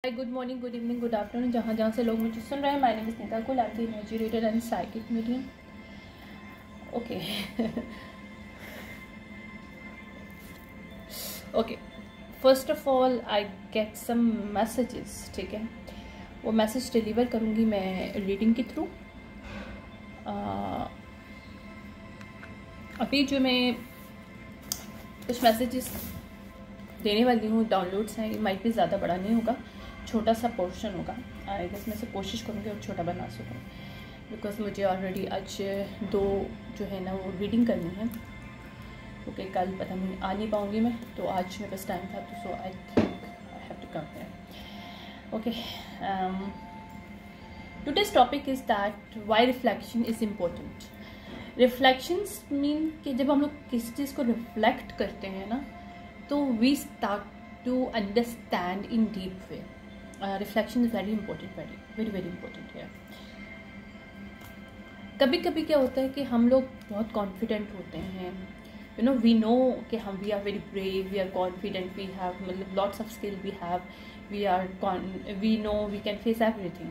हाय, good morning, good evening, good afternoon, जहाँ जहाँ से लोग मुझे सुन रहे हैं। My name is Neeta Kul, I am the energy reader and psychic medium. Okay okay, first of all I get some messages, ठीक है। वो मैसेज डिलीवर करूँगी मैं रीडिंग के थ्रू। अभी जो मैं कुछ मैसेजेस देने वाली हूँ, डाउनलोड्स हैं, ये माइट भी ज़्यादा बड़ा नहीं होगा, छोटा सा पोर्शन होगा। आई गेस मैं से कोशिश करूँगी और छोटा बना सकूँ, बिकॉज मुझे ऑलरेडी आज 2 जो है ना वो रीडिंग करनी है, क्योंकि कल पता नहीं आ नहीं पाऊँगी मैं, तो आज मेरे पास टाइम था, तो so I think I have to come here. Okay, today's topic is that why reflection is important. Reflections mean कि जब हम लोग किसी चीज़ को रिफ्लेक्ट करते हैं ना, तो we start to understand in deep way. Reflection is very important, very very important है। कभी कभी क्या होता है कि हम लोग बहुत कॉन्फिडेंट होते हैं, वी नो कि हम we are very brave, we are confident, we have मतलब lots of skill, we know we can face everything.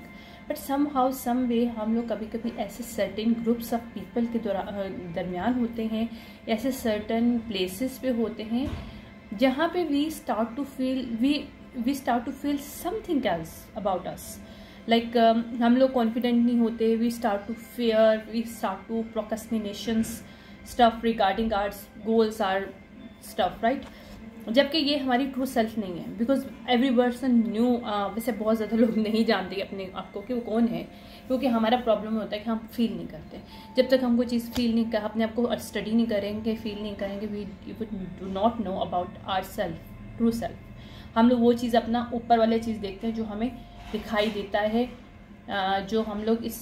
But somehow some way हम लोग कभी कभी ऐसे सर्टेन ग्रुप्स ऑफ पीपल के दरमियान होते हैं, ऐसे सर्टेन प्लेसेस पे होते हैं जहाँ पे we start to feel something else about us. Like हम लोग कॉन्फिडेंट नहीं होते, we start to fear, we start to procrastinations stuff regarding our goals, or stuff, right. जबकि ये हमारी ट्रू सेल्फ नहीं है, बिकॉज एवरी पर्सन न्यू। वैसे बहुत ज़्यादा लोग नहीं जानते अपने आप को कि वो कौन है, क्योंकि हमारा प्रॉब्लम होता है कि हम फील नहीं करते। जब तक हम कोई चीज़ फील नहीं कर, अपने आप को स्टडी नहीं करेंगे, फील नहीं करेंगे, we do not know about our self, true self. हम लोग वो चीज़ अपना ऊपर वाले चीज़ देखते हैं जो हमें दिखाई देता है, जो हम लोग इस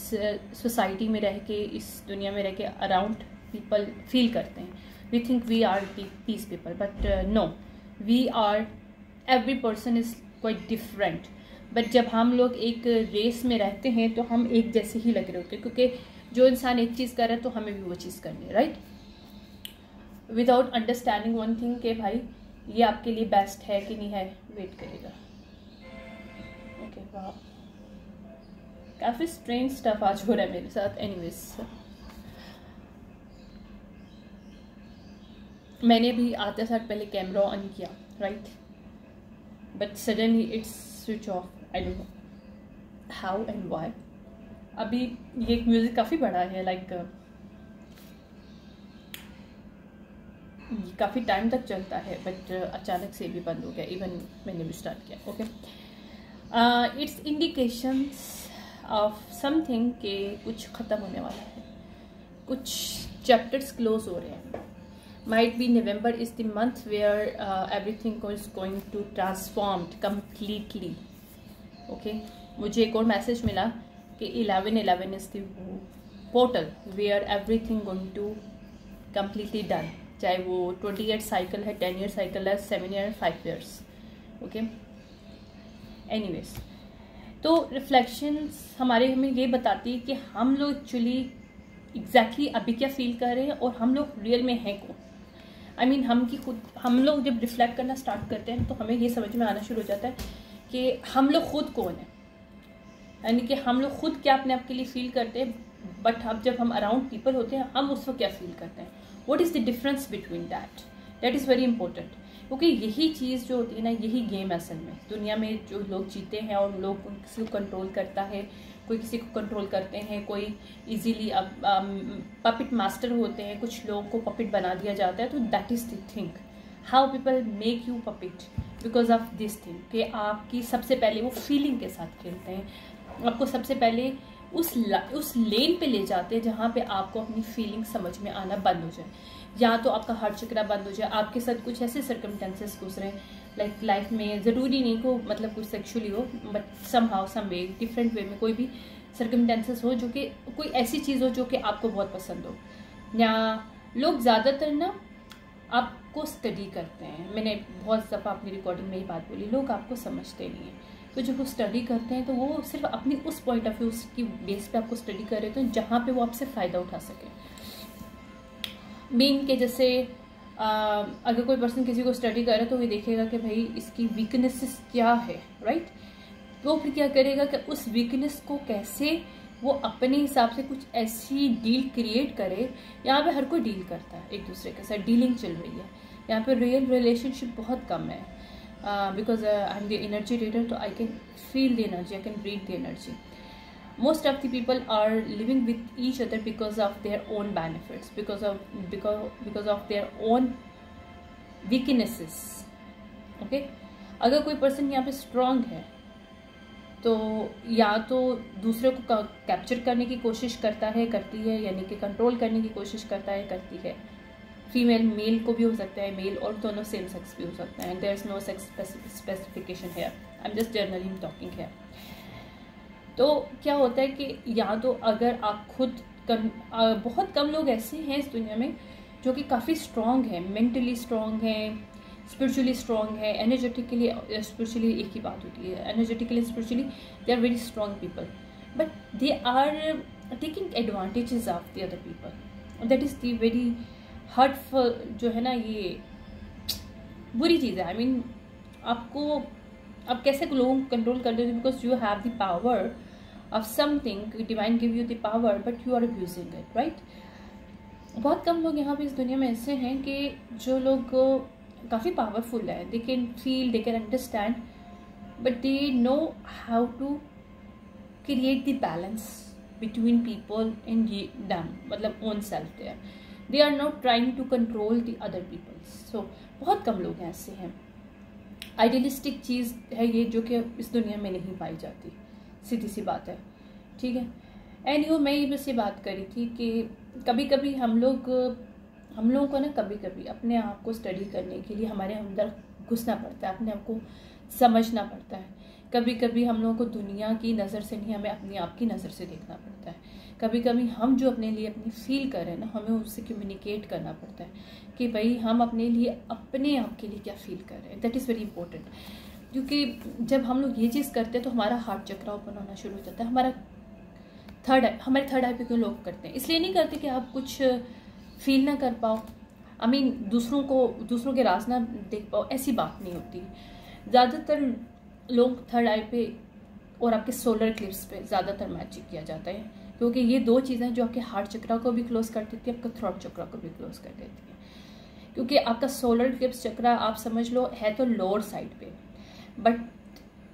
सोसाइटी में रह के, इस दुनिया में रह के अराउंड पीपल फील करते हैं। We think we are peace people, but no, we are, every person is quite different. But जब हम लोग एक रेस में रहते हैं तो हम एक जैसे ही लग रहे होते हैं, क्योंकि जो इंसान एक चीज़ कर रहा है तो हमें भी वो चीज़ करनी है, right. Without understanding one thing कि भाई ये आपके लिए बेस्ट है कि नहीं है, वेट करेगा। ओके, वाह, काफ़ी स्ट्रेंज स्टफ आज हो रहा है मेरे साथ। एनीवेज, मैंने भी आते साथ पहले कैमरा ऑन किया, right, but suddenly it's switch off. I don't know how and why. अभी ये म्यूज़िक काफ़ी बड़ा है, लाइक काफ़ी टाइम तक चलता है, बट अचानक से भी बंद हो गया, इवन मैंने भी स्टार्ट किया। Okay, it's indications of something के कुछ ख़त्म होने वाला है, कुछ चैप्टर्स क्लोज हो रहे हैं। Might be November is the month where everything is going to transformed completely. Okay, मुझे एक और मैसेज मिला कि 11/11 is the portal where everything going to completely done, चाहे वो 28 साइकिल है, 10 ईयर साइकिल है, 7 ईयर, 5 ईयर्स। ओके, एनीवेज, तो रिफ्लेक्शंस हमें ये बताती है कि हम लोग एक्चुअली एग्जैक्टली अभी क्या फील कर रहे हैं और हम लोग रियल में हैं कौन। आई मीन हम लोग जब रिफ्लेक्ट करना स्टार्ट करते हैं तो हमें ये समझ में आना शुरू हो जाता है कि हम लोग खुद कौन है, यानी कि हम लोग खुद क्या अपने आप के लिए फील करते हैं। बट अब जब हम अराउंड पीपल होते हैं, हम उसको क्या फील करते हैं, what is the difference between that is very important. क्योंकि यही चीज़ जो होती है ना, यही गेम असल में दुनिया में जो लोग जीते हैं, और लोग किसी को कंट्रोल करता है, कोई किसी को कंट्रोल करते हैं, कोई इजीली अब पपिट मास्टर होते हैं, कुछ लोगों को पपिट बना दिया जाता है। तो that is the thing, how people make you puppet because of this thing, कि आपकी सबसे पहले वो फीलिंग के साथ खेलते हैं, आपको सबसे पहले उस लेन पे ले जाते हैं जहाँ पे आपको अपनी फीलिंग समझ में आना बंद हो जाए, या तो आपका हार्ट चक्रा बंद हो जाए, आपके साथ कुछ ऐसे सर्कमस्टेंसेस गुजरे लाइक लाइफ में, ज़रूरी नहीं को मतलब कुछ सेक्शुअली हो, but somehow some way, different way में कोई भी सर्कमस्टेंसेस हो, जो कि कोई ऐसी चीज़ हो जो कि आपको बहुत पसंद हो। या लोग ज़्यादातर ना आपको स्टडी करते हैं, मैंने बहुत दफ़ा अपनी रिकॉर्डिंग में ही बात बोली, लोग आपको समझते नहीं हैं। तो जब वो स्टडी करते हैं तो वो सिर्फ अपनी उस पॉइंट ऑफ व्यू की बेस पे आपको स्टडी कर रहे थे जहाँ पे वो आपसे फ़ायदा उठा सके। मीन के जैसे अगर कोई पर्सन किसी को स्टडी कर रहा है तो वो देखेगा कि भाई इसकी वीकनेसेस क्या है, राइट। वो फिर क्या करेगा कि उस वीकनेस को कैसे वो अपने हिसाब से कुछ ऐसी डील क्रिएट करे। यहाँ पे हर कोई डील करता है एक दूसरे के साथ, डीलिंग चल रही है यहाँ पे, रियल रिलेशनशिप बहुत कम है। Because I am the energy reader, तो I can feel the energy, I can read the energy. Most of the people are living with each other because of their own benefits, because of their own weaknesses. Okay? अगर कोई person यहाँ पे strong है तो या तो दूसरे को कैप्चर करने की कोशिश करता है, करती है, यानी कि कंट्रोल करने की कोशिश करता है, करती है। फीमेल मेल को भी हो सकता है, मेल और दोनों सेम सेक्स भी हो सकता है। There is no sex specification है, I am just generally talking है। तो क्या होता है कि या तो अगर आप खुद बहुत कम लोग ऐसे हैं इस दुनिया में जो कि काफ़ी स्ट्रांग हैं, मेंटली स्ट्रांग हैं, स्पिरिचुअली स्ट्रांग है, एनर्जेटिकली स्पिरिचुअली एक ही बात होती है, energetically spiritually they are very strong people, but they are taking advantages of the other people. That is the very hurtful जो है ना, ये बुरी चीज़ है। आई मीन आपको आप कैसे लोगों को कंट्रोल कर देते हो, because you have the power of something, divine give you the power but you are abusing it, right. बहुत कम लोग यहाँ पे इस दुनिया में ऐसे हैं कि जो लोग काफ़ी पावरफुल है, they can feel, they can understand, but they know how to create the balance between people in them, मतलब own self there, they are not trying to control the other peoples. So बहुत कम लोग ऐसे हैं। Idealistic चीज़ है ये जो कि इस दुनिया में नहीं पाई जाती, सीधी सी बात है, ठीक है। एनीहो मैं ये बस ये बात करी थी कि कभी कभी हम लोगों को ना कभी कभी अपने आप को स्टडी करने के लिए हमारे अंदर घुसना पड़ता है, अपने आप को समझना पड़ता है। कभी कभी हम लोगों को दुनिया की नज़र से नहीं, हमें अपने आप की नज़र से देखना पड़ता है। कभी कभी हम जो अपने लिए अपनी फील कर रहे हैं ना, हमें उससे कम्युनिकेट करना पड़ता है कि भाई हम अपने लिए अपने आप के लिए क्या फील कर रहे हैं। दैट इज़ वेरी इंपॉर्टेंट, क्योंकि जब हम लोग ये चीज़ करते हैं तो हमारा हार्ट चक्र ओपन होना शुरू हो जाता है। हमारे थर्ड आई पे क्यों लोग करते हैं, इसलिए नहीं करते कि आप कुछ फील ना कर पाओ, आई मीन दूसरों के राज ना देख पाओ, ऐसी बात नहीं होती। ज़्यादातर लोग थर्ड आई पे और आपके सोलर क्लिप्स पे ज़्यादातर मैजिक किया जाता है, क्योंकि ये दो चीज़ें जो आपके हार्ट चक्र को भी क्लोज कर देती है, आपका थ्रोट चक्र को भी क्लोज कर देती है। क्योंकि आपका सोलर क्लिप्स चक्र आप समझ लो है तो लोअर साइड पे, but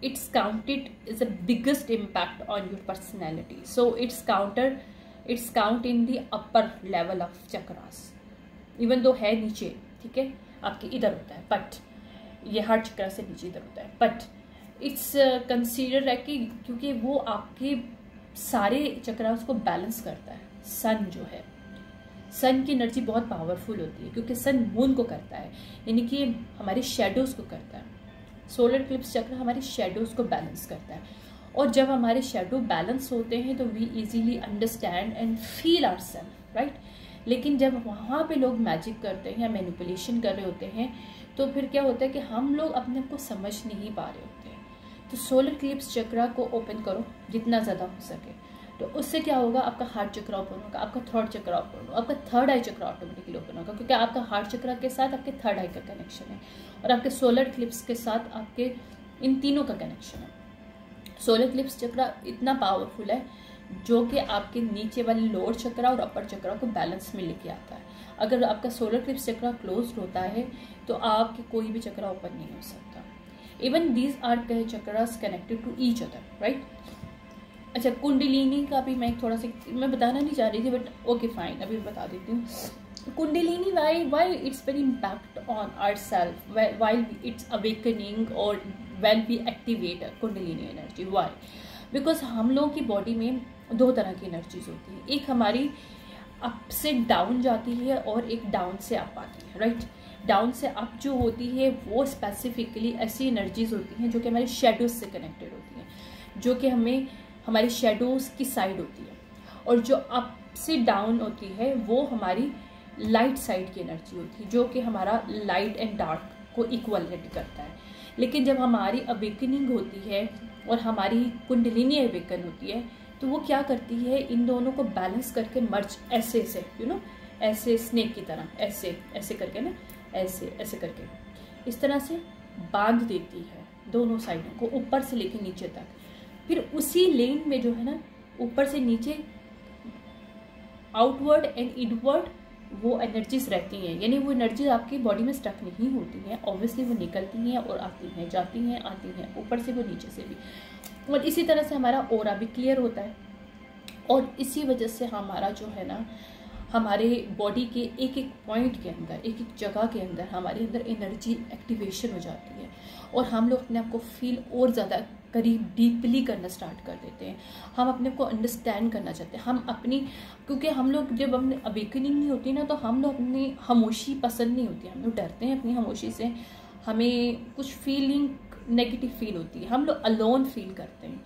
it's counted is the biggest impact on your personality, so it's count in the upper level of chakras, even though है नीचे, ठीक है, आपके इधर होता है, बट ये हार्ट चक्र से नीचे इधर होता है, बट इट्स कंसीडर है कि क्योंकि वो आपके सारे चक्रास को बैलेंस करता है। सन जो है, सन की एनर्जी बहुत पावरफुल होती है, क्योंकि सन मून को करता है, यानी कि हमारे शेडोज को करता है। सोलर क्लिप्स चक्र हमारे शेडोज़ को बैलेंस करता है, और जब हमारे शेडो बैलेंस होते हैं तो we easily understand and feel ourself, right. लेकिन जब वहाँ पे लोग मैजिक करते हैं या मैनिपुलेशन कर रहे होते हैं तो फिर क्या होता है कि हम लोग अपने आप को समझ नहीं पा रहे होते हैं। तो सोलर क्लिप्स चक्र को ओपन करो जितना ज़्यादा हो सके, तो उससे क्या होगा, आपका हार्ट चक्र ओपन होगा, आपका थर्ड चक्र ओपन होगा, आपका थर्ड आई चक्र ऑटोमेटिकली ओपन होगा, क्योंकि आपका हार्ट चक्र के साथ आपके थर्ड आई का कनेक्शन है, और आपके सोलर क्लिप्स के साथ आपके इन तीनों का कनेक्शन है। सोलर क्लिप्स चक्र इतना पावरफुल है जो कि आपके नीचे वाले लोअर चक्र और अपर चक्र को बैलेंस में लेके आता है। अगर आपका सोलर क्लिप्स चक्र क्लोज होता है तो आपके कोई भी चक्र ओपन नहीं हो सकता। Even these are chakras connected to each other, right. अच्छा, कुंडलिनी का भी मैं थोड़ा सा मैं बताना नहीं चाह रही थी, बट ओके फाइन, अभी बता देती हूँ। Kundalini why it's very impact on our self while it's awakening और well we activate Kundalini energy. Why? Because हम लोगों की बॉडी में दो तरह की एनर्जीज होती है, एक हमारी अप से डाउन जाती है और एक डाउन से अप आती है, राइट। डाउन से अप जो होती है वो स्पेसिफिकली ऐसी एनर्जीज होती हैं जो कि हमारे शेडोज से कनेक्टेड होती हैं, जो कि हमें हमारी शेडोज की साइड होती है, और जो अप से डाउन होती है वो हमारी लाइट साइड की एनर्जी होती है, जो कि हमारा लाइट एंड डार्क को इक्वलेट करता है। लेकिन जब हमारी अवेकनिंग होती है और हमारी कुंडलिनी अवेकन होती है तो वो क्या करती है, इन दोनों को बैलेंस करके मर्ज ऐसे ऐसे स्नेक की तरह ऐसे करके ना, ऐसे करके इस तरह से बांध देती है दोनों साइडों को, ऊपर से लेकर नीचे तक। फिर उसी लेन में जो है ना, ऊपर से नीचे आउटवर्ड एंड इनवर्ड वो एनर्जीज रहती हैं, यानी वो एनर्जी आपकी बॉडी में स्टक नहीं होती हैं, ऑब्वियसली वो निकलती हैं और आती हैं, जाती हैं, आती हैं, ऊपर से वो नीचे से भी। और इसी तरह से हमारा ऑरा भी क्लियर होता है, और इसी वजह से हमारा जो है ना, हमारे बॉडी के एक एक पॉइंट के अंदर, एक एक जगह के अंदर हमारे अंदर एनर्जी एक्टिवेशन हो जाती है, और हम लोग अपने आप को फील और ज़्यादा करीब डीपली करना स्टार्ट कर देते हैं। हम अपने को अंडरस्टैंड करना चाहते हैं, हम अपनी, क्योंकि हम लोग जब हमने अवेकनिंग नहीं होती ना, तो हम लोग अपनी खामोशी पसंद नहीं होती, हम लोग डरते हैं अपनी खामोशी से, हमें कुछ फीलिंग नेगेटिव फील होती है, हम लोग अलोन फील करते हैं।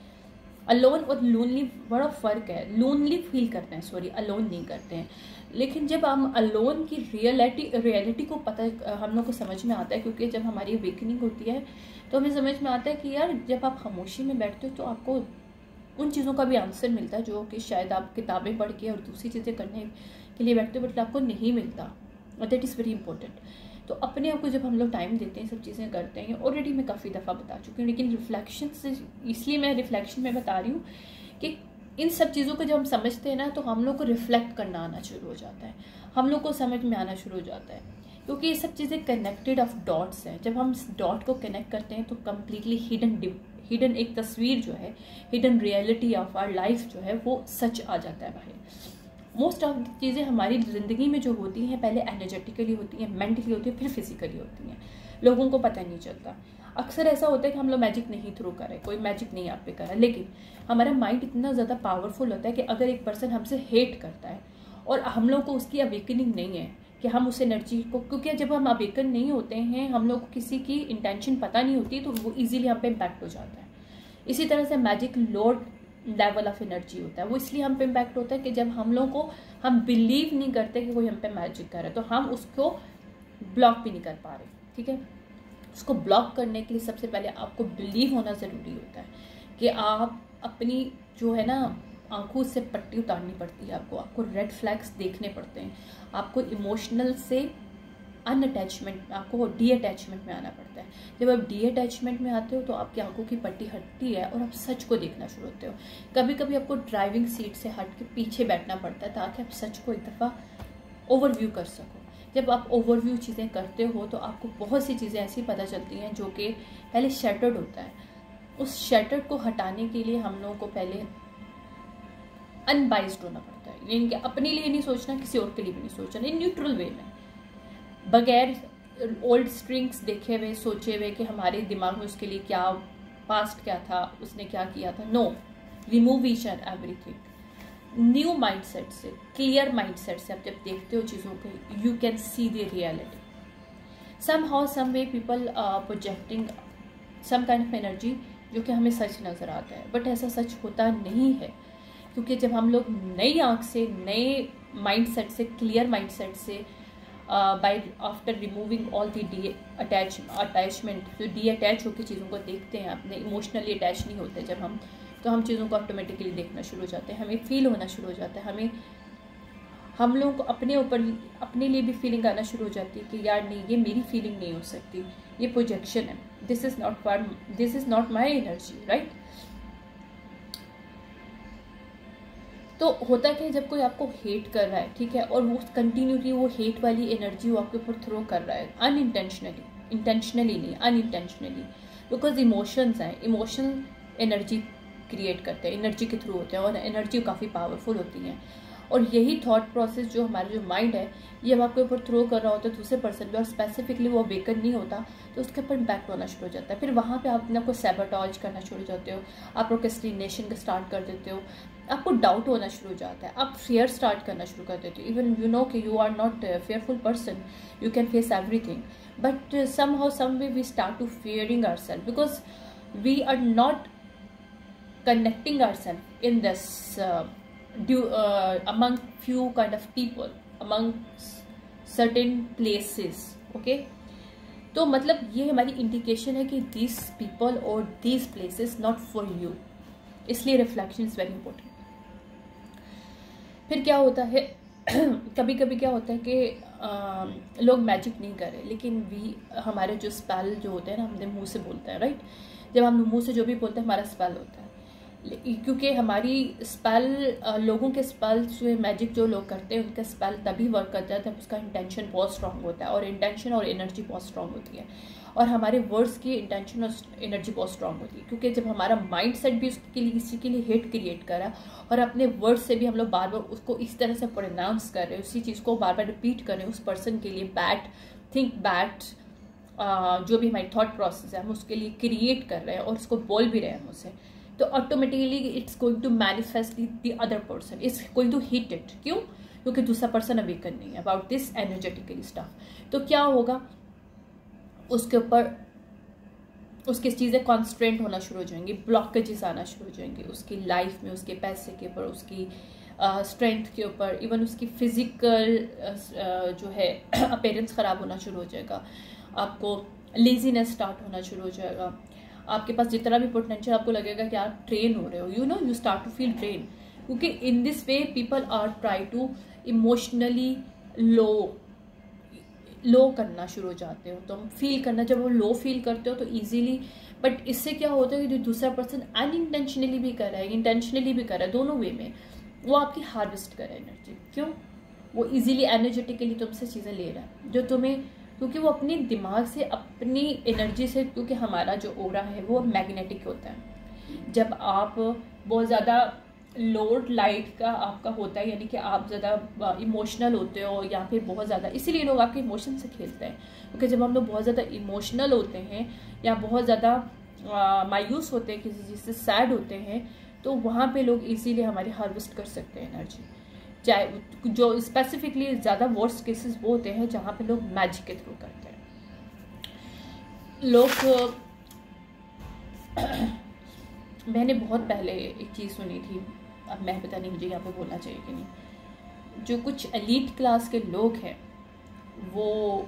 अलोन और लोनली बड़ा फ़र्क है, लोनली फील करते हैं, सॉरी, अलोन नहीं करते हैं। लेकिन जब हम अलोन की रियलिटी को पता, हम लोग को समझ में आता है, क्योंकि जब हमारी अवेकनिंग होती है तो हमें समझ में आता है कि यार जब आप खामोशी में बैठते हो तो आपको उन चीज़ों का भी आंसर मिलता है जो कि शायद आप किताबें पढ़ के और दूसरी चीज़ें करने के लिए बैठते हो बट आपको नहीं मिलता, और दैट इज़ वेरी इंपॉर्टेंट। तो अपने आप को जब हम लोग टाइम देते हैं, सब चीज़ें करते हैं, ऑलरेडी मैं काफ़ी दफ़ा बता चुकी हूँ, लेकिन रिफ्लेक्शन से, इसलिए मैं रिफ्लेक्शन में बता रही हूँ कि इन सब चीज़ों को जब हम समझते हैं ना, तो हम लोग को रिफ्लेक्ट करना आना शुरू हो जाता है, हम लोग को समझ में आना शुरू हो जाता है, क्योंकि ये सब चीज़ें कनेक्टेड ऑफ डॉट्स हैं। जब हम इस डॉट को कनेक्ट करते हैं तो कम्प्लीटली हिडन एक तस्वीर जो है, hidden reality of our life जो है, वो सच आ जाता है बाहर। मोस्ट ऑफ चीज़ें हमारी ज़िंदगी में जो होती हैं, पहले एनर्जेटिकली होती हैं, मेंटली होती हैं, फिर फिजिकली होती हैं, लोगों को पता नहीं चलता। अक्सर ऐसा होता है कि हम लोग मैजिक नहीं थ्रू करें, कोई मैजिक नहीं आप पे करा, लेकिन हमारा माइंड इतना ज़्यादा पावरफुल होता है कि अगर एक पर्सन हमसे हेट करता है और हम लोग को उसकी अवेकनिंग नहीं है कि हम उस एनर्जी को, क्योंकि जब हम अवेकन नहीं होते हैं, हम लोग को किसी की इंटेंशन पता नहीं होती, तो वो इजीली हम पे इम्पैक्ट हो जाता है। इसी तरह से magic load level of energy होता है, वो इसलिए हम पे इम्पैक्ट होता है कि जब हम लोग को, हम बिलीव नहीं करते कि कोई हम पे मैजिक कर रहा है, तो हम उसको ब्लॉक भी नहीं कर पा रहे। ठीक है, उसको ब्लॉक करने के लिए सबसे पहले आपको बिलीव होना ज़रूरी होता है कि आप अपनी जो है ना आंखों से पट्टी उतारनी पड़ती है, आपको रेड फ्लैग्स देखने पड़ते हैं, आपको इमोशनल से अनअटैचमेंट, आपको डी अटैचमेंट में आना पड़ता है। जब आप डी अटैचमेंट में आते हो तो आपकी आंखों की पट्टी हटती है और आप सच को देखना शुरू होते हो। कभी कभी आपको ड्राइविंग सीट से हट के पीछे बैठना पड़ता है ताकि आप सच को एक दफ़ा ओवरव्यू कर सको। जब आप ओवरव्यू चीज़ें करते हो तो आपको बहुत सी चीज़ें ऐसी पता चलती हैं जो कि पहले शैटर्ड होता है। उस शैटर्ड को हटाने के लिए हम लोगों को पहले अनबाइस्ड होना पड़ता है, यानी कि अपने लिए नहीं सोचना, किसी और के लिए भी नहीं सोचना, न्यूट्रल वे में, बगैर ओल्ड स्ट्रिंग्स देखे हुए, सोचे हुए कि हमारे दिमाग में उसके लिए क्या पास्ट क्या था, उसने क्या किया था। No, remove each and everything. New mindset से, क्लियर माइंडसेट से आप जब देखते हो चीज़ों को, you can see the reality. Somehow some way people projecting some kind of energy जो कि हमें सच नज़र आता है, बट ऐसा सच होता नहीं है, क्योंकि जब हम लोग नई आँख से, नए माइंडसेट से, क्लियर माइंडसेट से, by after removing all the attachment, जो डी अटैच होकर चीज़ों को देखते हैं, अपने इमोशनली अटैच नहीं होते जब हम, तो हम चीज़ों को ऑटोमेटिकली देखना शुरू हो जाते हैं, हमें फील होना शुरू हो जाता है, हम लोगों को अपने ऊपर, अपने लिए भी फीलिंग आना शुरू हो जाती है कि यार नहीं, ये मेरी फीलिंग नहीं हो सकती, ये प्रोजेक्शन है, this is not my energy, right. तो होता है कि जब कोई आपको हेट कर रहा है, ठीक है, और वो कंटिन्यूली वो हेट वाली एनर्जी वो आपके ऊपर थ्रो कर रहा है अनइंटेंशनली, इंटेंशनली नहीं, अनइंटेंशनली, बिकॉज इमोशंस हैं, इमोशनल एनर्जी क्रिएट करते हैं, एनर्जी के थ्रू होते हैं, और एनर्जी काफ़ी पावरफुल होती हैं। और यही थॉट प्रोसेस जो हमारा जो माइंड है, ये अब आपके ऊपर थ्रो कर रहा होता है दूसरे पर्सन पे, और स्पेसिफिकली वो अवेकन नहीं होता, तो उसके ऊपर इम्पैक्ट होना शुरू हो जाता है। फिर वहाँ पे आप अपने आपको सैबोटेज करना शुरू हो जाते हो, आप प्रोक्रेस्टिनेशन का स्टार्ट कर देते हो, आपको डाउट होना शुरू हो जाता है, आप फियर स्टार्ट करना शुरू कर देते हो। इवन यू नो कि you are not fearful person, you can face everything, but somehow some way we start to fearing ourselves, because we are not connecting ourselves in this among few kind of people, among certain places, okay। तो मतलब ये हमारी indication है कि these people or these places not for you, इसलिए reflection is very important. फिर क्या होता है, कभी कभी क्या होता है कि लोग मैजिक नहीं कर रहे, लेकिन हमारे जो स्पेल जो होते हैं ना, हमने मुंह से बोलते हैं, राइट। जब हम मुंह से जो भी बोलते हैं हमारा स्पेल होता है, क्योंकि हमारी स्पेल, लोगों के स्पेल जो मैजिक जो लोग करते हैं उनका स्पेल तभी वर्क करता है जब उसका इंटेंशन बहुत स्ट्रांग होता है, और इंटेंशन और एनर्जी बहुत स्ट्रांग होती है, और हमारे वर्ड्स की इंटेंशन और एनर्जी बहुत स्ट्रांग होती है। क्योंकि जब हमारा माइंड सेट भी उसके लिए किसी के लिए हेट क्रिएट करा, और अपने वर्ड से भी हम लोग बार बार उसको इस तरह से प्रोनाउंस कर रहे हैं, उसी चीज़ को बार बार रिपीट कर रहे हैं उस पर्सन के लिए, बैड थिंक बैड, जो भी हमारी थॉट प्रोसेस है हम उसके लिए क्रिएट कर रहे हैं और उसको बोल भी रहे हैं मुझसे, तो automatically it's going to manifest the other person, it's going to hit it. क्यों? क्योंकि दूसरा पर्सन अवेकन नहीं है अबाउट दिस एनर्जेटिकली स्टफ। तो क्या होगा, उसके ऊपर उसकी चीज़ें कॉन्स्ट्रेंट होना शुरू हो जाएंगी, ब्लॉकेजेस आना शुरू हो जाएंगे उसकी लाइफ में, उसके पैसे के ऊपर, उसकी स्ट्रेंथ के ऊपर, इवन उसकी फिजिकल जो है अपीयरेंस ख़राब होना शुरू हो जाएगा, आपको लेजीनेस स्टार्ट होना शुरू हो जाएगा, आपके पास जितना भी पोटेंशियल आपको लगेगा कि आप ट्रेन हो रहे हो, you know you start to feel drain. क्योंकि in this way people are try to emotionally low करना शुरू हो जाते हो, तो हम फील करना, जब वो लो फील करते हो तो इजीली, बट इससे क्या होता है कि जो दूसरा पर्सन अनइंटेंशनली भी कर रहा है, इंटेंशनली भी कर रहा है, दोनों वे में वो आपकी हार्वेस्ट कर रहा है एनर्जी। क्यों? वो इजीली एनर्जेटिकली तुमसे चीज़ें ले रहा है जो तुम्हें, क्योंकि वो अपने दिमाग से, अपनी एनर्जी से, क्योंकि हमारा जो ओरा है वो मैग्नेटिक होता है। जब आप बहुत ज़्यादा लोड लाइट का आपका होता है, यानी कि आप ज़्यादा इमोशनल होते हो या फिर बहुत ज़्यादा, इसीलिए लोग आपके इमोशन से खेलते हैं। क्योंकि जब हम लोग बहुत ज़्यादा इमोशनल होते हैं या बहुत ज़्यादा मायूस होते हैं, किसी चीज़ से सैड होते हैं, तो वहाँ पे लोग इजीली हमारी हार्वेस्ट कर सकते हैं एनर्जी। चाहे जो स्पेसिफिकली ज़्यादा वर्स्ट केसेस वो होते हैं जहाँ पे लोग मैजिक के थ्रू करते हैं। लोग मैंने बहुत पहले एक चीज़ सुनी थी, अब मैं पता नहीं मुझे यहाँ पे बोलना चाहिए कि नहीं, जो कुछ एलीट क्लास के लोग हैं वो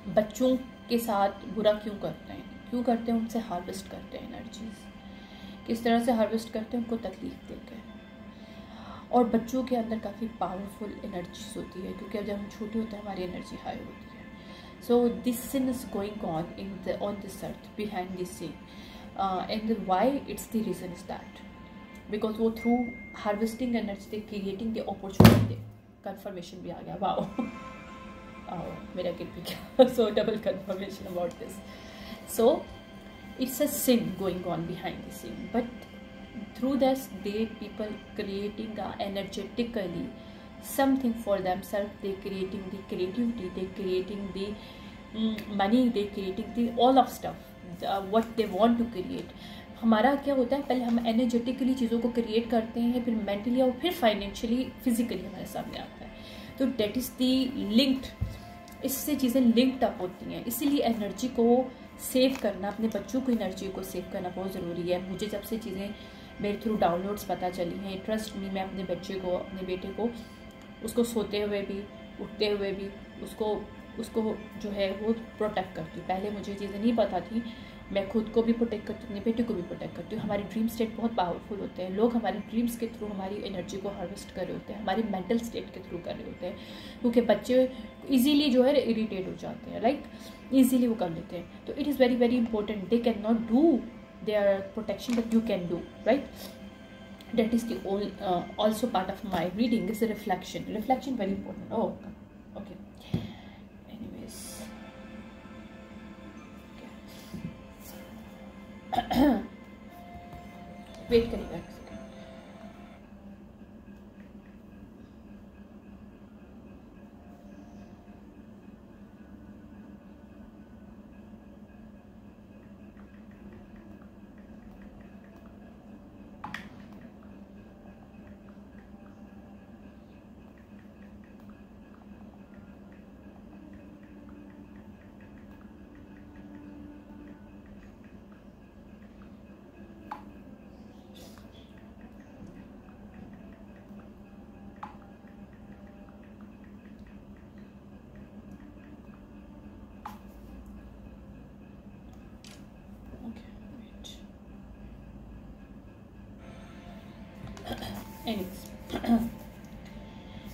बच्चों के साथ बुरा क्यों करते हैं उनसे हार्वेस्ट करते हैं एनर्जीज। किस तरह से हार्वेस्ट करते हैं? उनको तकलीफ देकर। और बच्चों के अंदर काफ़ी पावरफुल एनर्जीज होती है, क्योंकि जब हम छोटे होते हैं हमारी एनर्जी हाई होती है। So this sin is going on this earth behind this scene, and why it's the reason is that because वो through harvesting energy they creating the opportunity। confirmation भी आ गया, वाओ मेरा किट भी क्या, so double confirmation about this। so it's a sin going on behind the scene, but through this they people creating energetically something for themselves, they creating the creativity, they creating the money, they creating the all of stuff, what they want to create। हमारा क्या होता है, पहले हम energetically चीज़ों को create करते हैं, फिर मेंटली और फिर फाइनेंशियली फिजिकली हमारे सामने आता है। तो डेट इज़ दी लिंक्ड, इससे चीज़ें लिंक्ड अप होती हैं। इसीलिए एनर्जी को सेव करना, अपने बच्चों को एनर्जी को सेव करना बहुत ज़रूरी है। मुझे जब से चीज़ें मेरे थ्रू डाउनलोड्स पता चली हैं, ट्रस्ट मी, मैं अपने बच्चे को, अपने बेटे को, उसको सोते हुए भी उठते हुए भी उसको जो है वो प्रोटेक्ट करती हूँ। पहले मुझे चीज़ें नहीं पता थी, मैं खुद को भी प्रोटेक्ट करती हूँ, अपने बेटे को भी प्रोटेक्ट करती हूँ। हमारे ड्रीम स्टेट बहुत पावरफुल होते हैं, लोग हमारे ड्रीम्स के थ्रू हमारी एनर्जी को हार्वेस्ट कर रहे होते हैं, हमारे मेंटल स्टेट के थ्रू कर रहे होते हैं। क्योंकि बच्चे इजीली जो है इरिटेट हो जाते हैं, लाइक इजीली वो कर लेते हैं। तो it is very very important, they can not do their protection but you can do, right. That is the also part of my reading is a reflection very important। oh okay, anyways, okay। wait करिएगा एक second.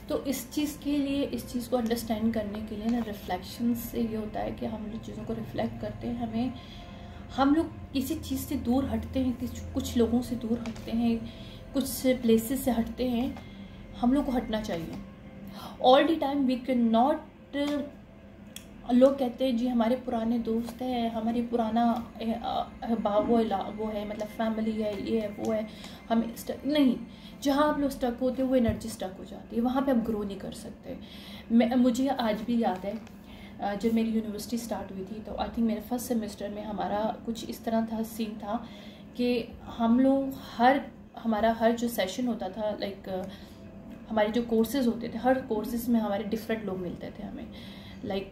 तो इस चीज़ के लिए, इस चीज़ को understand करने के लिए ना, रिफ्लेक्शन से ये होता है कि हम लोग चीज़ों को रिफ्लेक्ट करते हैं, हम लोग किसी चीज़ से दूर हटते हैं, कुछ लोगों से दूर हटते हैं, कुछ प्लेसेस से हटते हैं, हम लोग को हटना चाहिए। All the time we can not, लोग कहते हैं जी हमारे पुराने दोस्त हैं, हमारे पुराना वो है, मतलब फैमिली है, ये है, वो है, हम नहीं, जहाँ आप लोग स्टक होते हैं वो एनर्जी स्टक हो जाती है, वहाँ पे आप ग्रो नहीं कर सकते। मुझे आज भी याद है जब मेरी यूनिवर्सिटी स्टार्ट हुई थी, तो आई थिंक मेरे फर्स्ट सेमेस्टर में हमारा कुछ इस तरह था, सीन था कि हम लोग हमारा हर जो सेशन होता था, लाइक हमारे जो कोर्सेज होते थे, हर कोर्सेज में हमारे डिफरेंट लोग मिलते थे हमें, लाइक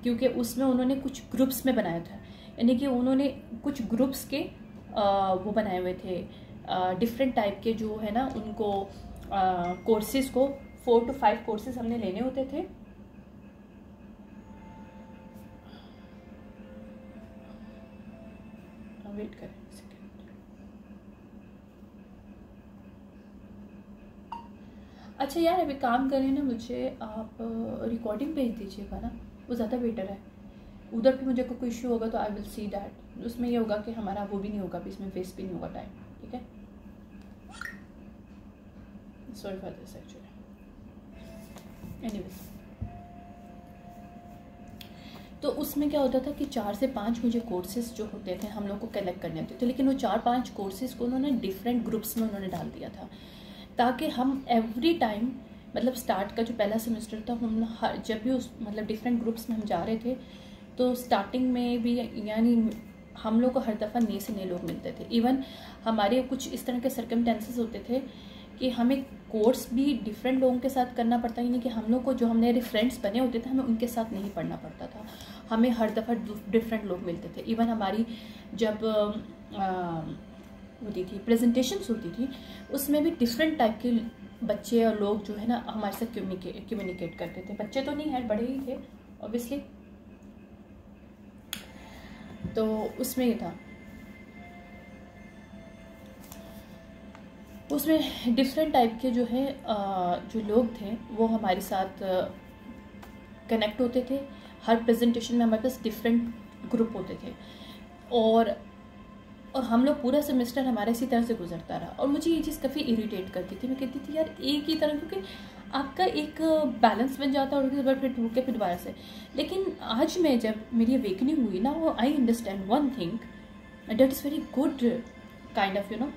क्योंकि उसमें उन्होंने कुछ ग्रुप्स में बनाया था, यानी कि उन्होंने कुछ ग्रुप्स के वो बनाए हुए थे, डिफरेंट टाइप के जो है ना, उनको कोर्सेज को 4 to 5 कोर्सेज हमने लेने होते थे। वेट करें सेकेंड। अच्छा यार, अभी काम करें ना, मुझे आप रिकॉर्डिंग भेज दीजिएगा ना, वो ज़्यादा बेटर है। उधर भी मुझे कोई इशू होगा तो आई विल सी दैट, उसमें ये होगा कि हमारा वो भी नहीं होगा, इसमें वेस्ट भी नहीं होगा टाइम, ठीक है। Sorry for this actually. Anyways, तो उसमें क्या होता था कि 4 से 5 मुझे कोर्सेज जो होते थे हम लोग को कलेक्ट करने होते थे, लेकिन वो 4-5 कोर्सेज को उन्होंने डिफरेंट ग्रुप्स में उन्होंने डाल दिया था, ताकि हम एवरी टाइम, मतलब स्टार्ट का जो पहला सेमेस्टर था, हम जब भी उस मतलब डिफरेंट ग्रुप्स में हम जा रहे थे, तो स्टार्टिंग में भी यानी हम लोग को हर दफ़ा नए से नए लोग मिलते थे। इवन हमारे कुछ इस तरह के सर्कमस्टेंसेस होते थे कि हमें कोर्स भी डिफरेंट लोगों के साथ करना पड़ता, यानी कि हम लोग को जो हमने फ्रेंड्स बने होते थे, हमें उनके साथ नहीं पढ़ना पड़ता था, हमें हर दफ़ा डिफरेंट लोग मिलते थे। इवन हमारी जब होती थी प्रेजेंटेशंस होती थी, उसमें भी डिफरेंट टाइप के बच्चे और लोग जो है ना हमारे साथ कम्युनिकेट करते थे। बच्चे तो नहीं है, बड़े ही थे ऑब्वियसली। तो उसमें ये था, उसमें डिफरेंट टाइप के जो है जो लोग थे वो हमारे साथ कनेक्ट होते थे। हर प्रेजेंटेशन में हमारे पास डिफरेंट ग्रुप होते थे, और हम लोग पूरा सेमेस्टर हमारा इसी तरह से गुजरता रहा। और मुझे ये चीज़ काफ़ी इरिटेट करती थी, मैं कहती थी यार एक ही तरह, क्योंकि आपका एक बैलेंस बन जाता है और उसके बाद फिर टूट के फिर दोबारा से। लेकिन आज मैं जब मेरी अवेकनिंग हुई ना, वो I understand one thing, that is very good kind of, you know,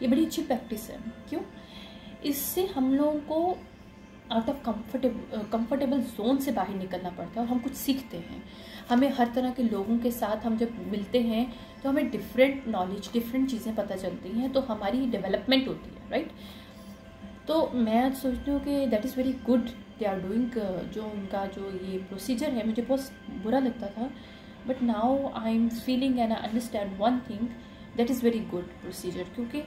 ये बड़ी अच्छी प्रैक्टिस है। क्यों? इससे हम लोगों को आउट ऑफ कंफर्टेबल जोन से बाहर निकलना पड़ता है और हम कुछ सीखते हैं। हमें हर तरह के लोगों के साथ हम जब मिलते हैं तो हमें डिफरेंट नॉलेज, डिफरेंट चीज़ें पता चलती हैं, तो हमारी डेवलपमेंट होती है, राइट। तो मैं सोचती हूँ कि that is very good they are doing. जो उनका जो ये प्रोसीजर है, मुझे बहुत बुरा लगता था, but now I am feeling and I understand one thing, that is very good procedure. क्योंकि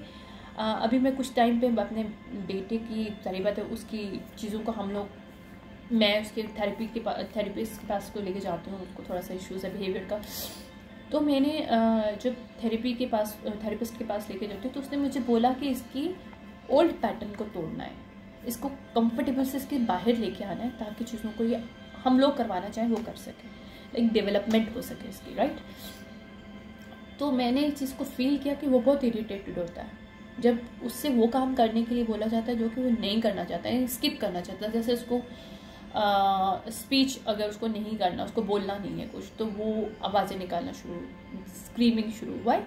अभी मैं कुछ टाइम पे अपने बेटे की, सारी बात है, उसकी चीज़ों को हम लोग, मैं उसके थेरेपिस्ट के पास को लेके जाती हूँ, उसको थोड़ा सा इश्यूज़ है बिहेवियर का। तो मैंने जब थेरेपिस्ट के पास लेके जाती हूँ, तो उसने मुझे बोला कि इसकी ओल्ड पैटर्न को तोड़ना है, इसको कंफर्टेबल से इसके बाहर लेके आना है, ताकि चीज़ों को ये हम लोग करवाना चाहें वो कर सकें, एक डेवलपमेंट हो सके इसकी, राइट। तो मैंने इस चीज़ को फील किया कि वो बहुत इरिटेटेड होता है जब उससे वो काम करने के लिए बोला जाता है जो कि वो नहीं करना चाहता है, स्किप करना चाहता है। जैसे उसको स्पीच अगर उसको नहीं करना, उसको बोलना नहीं है कुछ, तो वो आवाज़ें निकालना शुरू, स्क्रीमिंग शुरू। Why?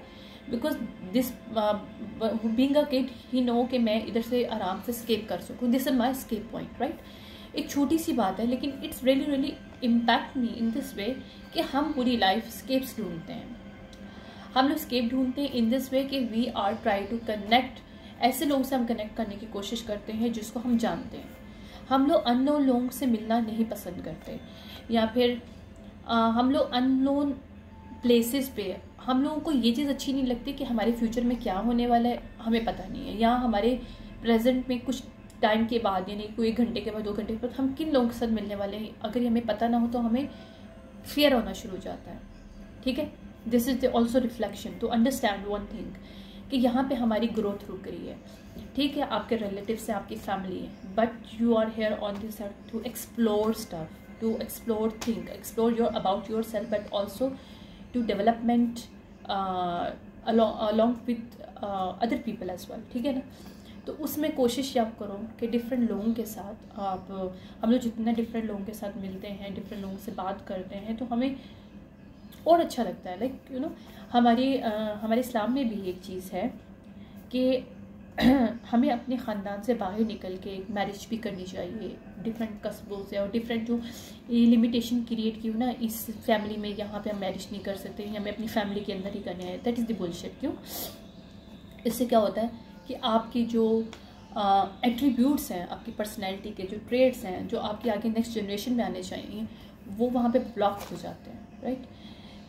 Because this being a kid he know कि मैं इधर से आराम से स्केप कर सकूँ, this is my escape point, right. एक छोटी सी बात है, लेकिन it's really really impact me in this way कि हम पूरी लाइफ स्केप्स ढूंढते हैं, हम लोग स्केप ढूंढते हैं इन दिस वे कि we are try to connect, ऐसे लोगों से हम कनेक्ट करने की कोशिश करते हैं जिसको हम जानते हैं। हम लोग अननोन लोगों से मिलना नहीं पसंद करते, या फिर हम लोग अननोन प्लेसेस पे, हम लोगों को ये चीज़ अच्छी नहीं लगती कि हमारे फ्यूचर में क्या होने वाला है हमें पता नहीं है, या हमारे प्रेजेंट में कुछ टाइम के बाद, यानी कोई 1 घंटे के बाद, 2 घंटे के बाद हम किन लोगों के साथ मिलने वाले हैं, अगर ये हमें पता ना हो तो हमें फियर होना शुरू हो जाता है, ठीक है। This is also reflection to understand one thing कि यहाँ पे हमारी ग्रोथ रुक रही है, ठीक है, आपके रिलेटिव से आपकी फैमिली है, but you are here on this earth to explore stuff, to explore thing, explore your about yourself, but also to development along with other people as well, ठीक है ना। तो उसमें कोशिश आप करो कि डिफरेंट लोगों के साथ आप, हम लोग जितने डिफरेंट लोगों के साथ मिलते हैं, डिफरेंट लोगों से बात करते हैं, तो हमें और अच्छा लगता है। लाइक यू नो, हमारे इस्लाम में भी एक चीज़ है कि हमें अपने ख़ानदान से बाहर निकल के मैरिज भी करनी चाहिए डिफरेंट कस्बों से, और डिफरेंट जो लिमिटेशन क्रिएट की हो ना, इस फैमिली में यहाँ पे हम मैरिज नहीं कर सकते, हमें अपनी फैमिली के अंदर ही करना है, दैट इज़ द बुलशिट। क्यों? इससे क्या होता है कि आपकी जो एट्रीब्यूट्स हैं, आपकी पर्सनैलिटी के जो ट्रेड्स हैं, जो आपकी आगे नेक्स्ट जनरेशन में आने चाहिए, वो वहाँ पे ब्लॉक हो जाते हैं, राइट।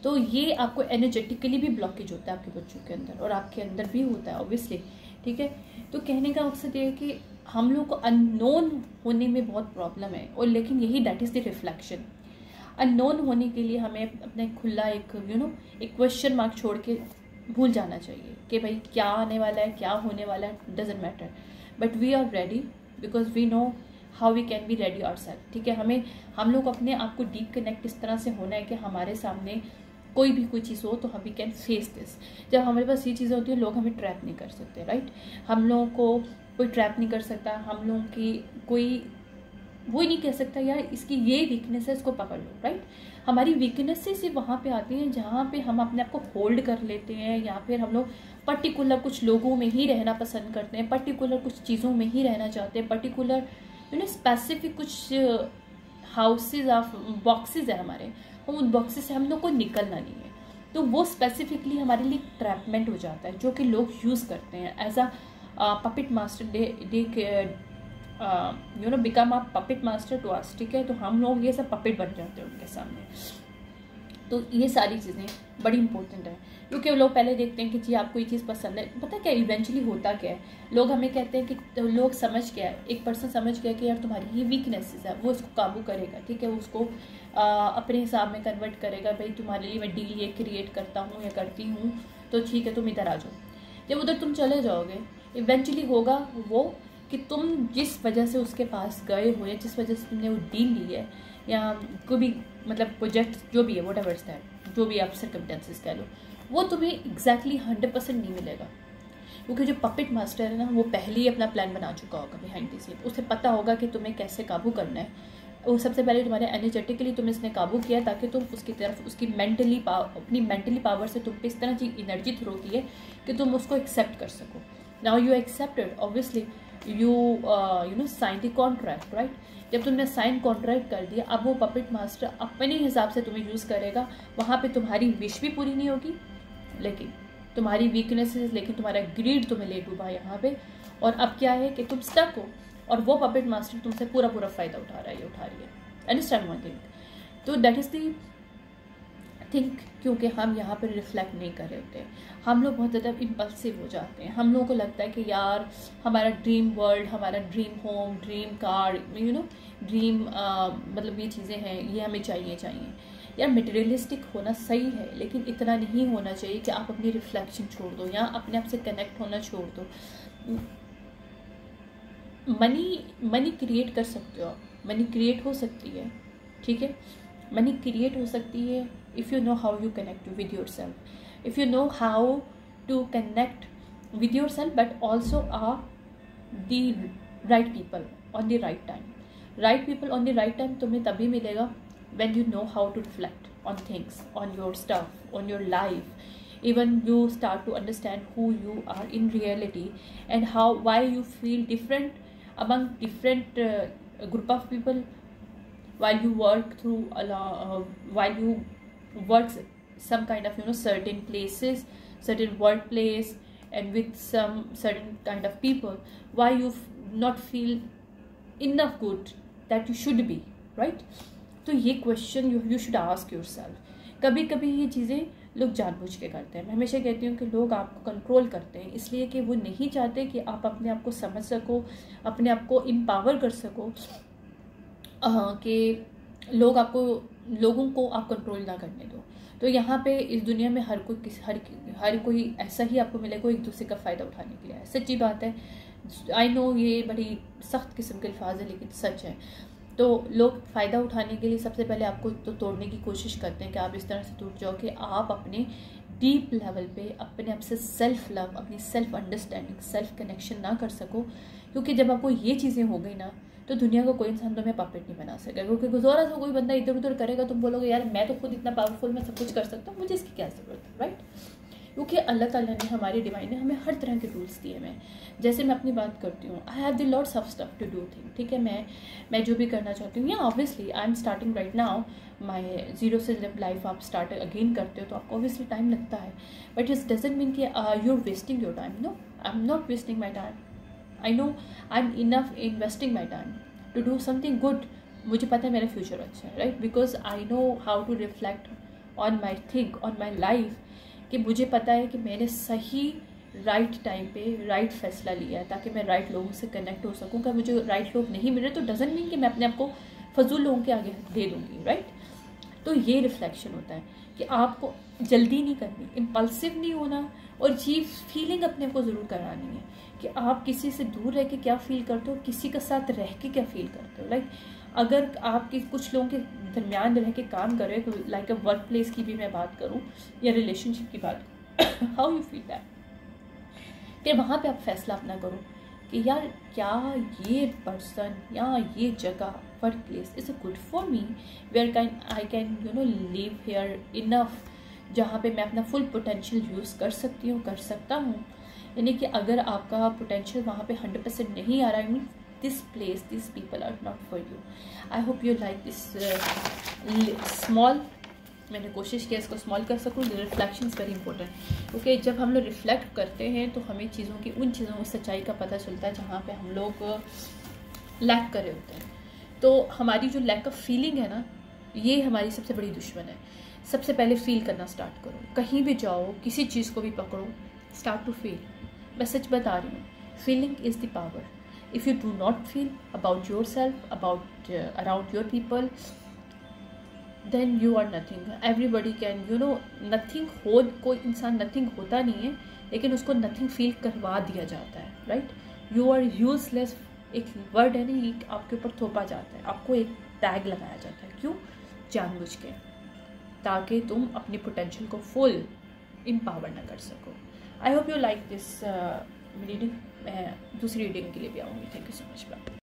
तो ये आपको एनर्जेटिकली भी ब्लॉकेज होता है आपके बच्चों के अंदर, और आपके अंदर भी होता है ऑब्वियसली, ठीक है। तो कहने का मकसद ये है कि हम लोग को अननोन होने में बहुत प्रॉब्लम है, और लेकिन यही that is the reflection. Unknown होने के लिए हमें अपने खुला एक एक क्वेश्चन मार्क छोड़ के भूल जाना चाहिए कि भाई क्या आने वाला है, क्या होने वाला है, doesn't matter, but we are ready because we know how we can be ready ourselves, ठीक है। हम लोग अपने आप को डीप कनेक्ट इस तरह से होना है कि हमारे सामने कोई भी कोई चीज़ हो तो हम वी कैन फेस दिस। जब हमारे पास ये चीज़ें होती है, लोग हमें ट्रैप नहीं कर सकते, राइट। हम लोगों को कोई ट्रैप नहीं कर सकता, हम लोगों की कोई वो ही नहीं कह सकता यार इसकी ये वीकनेस है, इसको पकड़ लो, राइट। हमारी वीकनेसेस ही वहाँ पे आती हैं जहाँ पे हम अपने आप को होल्ड कर लेते हैं, या फिर हम लोग पर्टिकुलर कुछ लोगों में ही रहना पसंद करते हैं, पर्टिकुलर कुछ चीज़ों में ही रहना चाहते हैं, पर्टिकुलर स्पेसिफिक कुछ हाउसेज ऑफ बॉक्सेस है हमारे, उन बॉक्सेस से हम लोग को निकलना नहीं है। तो वो स्पेसिफिकली हमारे लिए ट्रैपमेंट हो जाता है, जो कि लोग यूज़ करते हैं as a puppet master, they become a puppet master to us, ठीक है। तो हम लोग ये सब पपिट बन जाते हैं उनके सामने। तो ये सारी चीज़ें बड़ी इंपॉर्टेंट है, क्योंकि लोग पहले देखते हैं कि जी आपको ये चीज़ पसंद है। पता क्या इवेंचुअली होता क्या है, लोग हमें कहते हैं कि तो लोग समझ गया, एक पर्सन समझ गया कि यार तुम्हारी ये वीकनेसेस है, वो इसको काबू करेगा, ठीक है, उसको अपने हिसाब में कन्वर्ट करेगा, भाई तुम्हारे लिए मैं डील ये क्रिएट करता हूँ या करती हूँ, तो ठीक है तुम इधर आ जाओ। जब उधर तुम चले जाओगे, इवेंचुअली होगा वो कि तुम जिस वजह से उसके पास गए हो, या जिस वजह से तुमने वो डील ली है, या कोई भी मतलब प्रोजेक्ट जो भी है, वट एवर दैट, जो भी आप सर्कमस्टेंसेस कह लो, वो तुम्हें एग्जैक्टली 100% नहीं मिलेगा। क्योंकि जो पपेट मास्टर है ना, वो पहले ही अपना प्लान बना चुका होगा बिहाइंड द सीन, उसे पता होगा कि तुम्हें कैसे काबू करना है। वो सबसे पहले तुम्हारे एनर्जेटिकली तुम्हें इसने काबू किया, ताकि तुम उसकी तरफ उसकी अपनी मेंटली पावर से तुम पे इस तरह की एनर्जी थ्रो की है कि तुम उसको एक्सेप्ट कर सको। Now you accepted, obviously you sign the contract, right. जब तुमने साइन कॉन्ट्रैक्ट कर दिया, अब वो पपेट मास्टर अपने हिसाब से तुम्हें यूज़ करेगा। वहाँ पे तुम्हारी विश भी पूरी नहीं होगी, लेकिन तुम्हारी वीकनेसेस, लेकिन तुम्हारा ग्रीड तुम्हें ले डूबा यहाँ पे। और अब क्या है कि तुम स्टक हो, और वो पपेट मास्टर तुमसे पूरा फ़ायदा उठा रही है। Understand one thing? तो दैट इज़ द थिंक, क्योंकि हम यहाँ पर रिफ्लेक्ट नहीं कर रहे होते, हम लोग बहुत ज़्यादा इम्पल्सिव हो जाते हैं। हम लोगों को लगता है कि यार हमारा ड्रीम वर्ल्ड, हमारा dream home, dream car, dream मतलब ये चीज़ें हैं, ये हमें चाहिए। यार मटेरियलिस्टिक होना सही है, लेकिन इतना नहीं होना चाहिए कि आप अपनी रिफ्लेक्शन छोड़ दो या अपने आप से कनेक्ट होना छोड़ दो। मनी क्रिएट कर सकते हो आप, मनी क्रिएट हो सकती है, ठीक है, मनी क्रिएट हो सकती है if you know how you connect with yourself, if you know how to connect with yourself, but also are the right people on the right time. Right people on the right time तुम्हें तभी मिलेगा when you know how to reflect on things, on your stuff, on your life. Even you start to understand who you are in reality, and why you feel different among different group of people while you work through while you work some kind of certain places, certain workplace, and with some certain kind of people, why you not feel enough good that you should be, right? तो ये question you should ask yourself. कभी कभी ये चीज़ें लोग जानबूझ के करते हैं। मैं हमेशा कहती हूँ कि लोग आपको कंट्रोल करते हैं इसलिए कि वो नहीं चाहते कि आप अपने आप को समझ सको, अपने आप को एम्पावर कर सको, कि लोग आपको लोगों को आप कंट्रोल ना करने दो। तो यहाँ पे इस दुनिया में हर कोई ऐसा ही आपको मिले, कोई एक दूसरे का फ़ायदा उठाने के लिए है। सच्ची बात है। आई नो ये बड़ी सख्त किस्म के अल्फाज है, लेकिन सच है। तो लोग फ़ायदा उठाने के लिए सबसे पहले आपको तो तोड़ने की कोशिश करते हैं कि आप इस तरह से टूट जाओ कि आप अपने डीप लेवल पे अपने आप से सेल्फ लव, अपनी सेल्फ अंडरस्टैंडिंग, सेल्फ कनेक्शन ना कर सको। क्योंकि जब आपको ये चीज़ें हो गई ना, तो दुनिया का कोई इंसान तुम्हें पपेट नहीं बना सकेगा। क्योंकि गुजारा सा कोई बंदा इधर उधर करेगा, तुम बोलोगे यार मैं तो खुद इतना पावरफुल, मैं सब कुछ कर सकता हूँ, मुझे इसकी क्या ज़रूरत है, राइट। क्योंकि अल्लाह ताला ने, हमारे डिवाइन ने हमें हर तरह के टूल्स दिए हैं। जैसे मैं अपनी बात करती हूँ, I have the lots of stuff to do thing, ठीक है। मैं जो भी करना चाहती हूँ, या obviously I am starting right now my zero से जब लाइफ आप स्टार्ट अगेन करते हो तो आपको ऑब्वियसली टाइम लगता है, बट इट्स डजंट मीन कि you are wasting your time. No, I am not wasting my time. I know I am enough investing my time to do something good. मुझे पता है मेरा फ्यूचर अच्छा है, right, because I know how to reflect on my think, on my life, कि मुझे पता है कि मैंने सही राइट टाइम पे राइट फैसला लिया है ताकि मैं राइट लोगों से कनेक्ट हो सकूं। कि मुझे राइट लोग नहीं मिल रहे तो डजंट मीन कि मैं अपने आप को फजूल लोगों के आगे दे दूँगी, राइट। तो ये रिफ्लेक्शन होता है कि आपको जल्दी नहीं करनी, इम्पल्सिव नहीं होना, और ये फीलिंग अपने को ज़रूर करानी है कि आप किसी से दूर रह के क्या फील करते हो, किसी के साथ रह के क्या फील करते हो। लाइक अगर आप कुछ लोगों के दरमियान रह के काम कर रहे हो, तो लाइक अ वर्क प्लेस की भी मैं बात करूँ या रिलेशनशिप की बात करूँ, हाउ यू फील दैट, कि वहाँ पे आप फैसला अपना करो कि यार क्या ये पर्सन या ये जगह work place is a good for me, where I can live here enough, जहाँ पे मैं अपना फुल पोटेंशियल यूज़ कर सकती हूँ, कर सकता हूँ। यानी कि अगर आपका पोटेंशियल वहाँ पे 100% नहीं आ रहा है, mean this place, this people are not for you. I hope you like this small, मैंने कोशिश किया इसको स्मॉल कर सकूँ। रिफ्लेक्शन इज़ वेरी इंपॉर्टेंट, क्योंकि जब हम लोग रिफ्लेक्ट करते हैं तो हमें चीज़ों की, उन चीज़ों की सच्चाई का पता चलता है जहाँ पे हम लोग लैक कर रहे होते हैं। तो हमारी जो लैक ऑफ फीलिंग है ना, ये हमारी सबसे बड़ी दुश्मन है। सबसे पहले फील करना स्टार्ट करो, कहीं भी जाओ, किसी चीज़ को भी पकड़ो, स्टार्ट टू फील। मैं सच बता रही हूँ, feeling is the power. If you do not feel about yourself, about around your people, then you are nothing. Everybody can nothing हो, कोई इंसान नथिंग होता नहीं है, लेकिन उसको नथिंग फील करवा दिया जाता है, राइट। यू आर यूजलेस एक वर्ड है ना, ये आपके ऊपर थोपा जाता है, आपको एक टैग लगाया जाता है। क्यों? जानबूझ के, ताकि तुम अपनी पोटेंशियल को फुल एम्पावर ना कर सको। I hope you like this reading. मैं दूसरी रीडिंग के लिए भी आऊँगी। Thank you so much. Bye.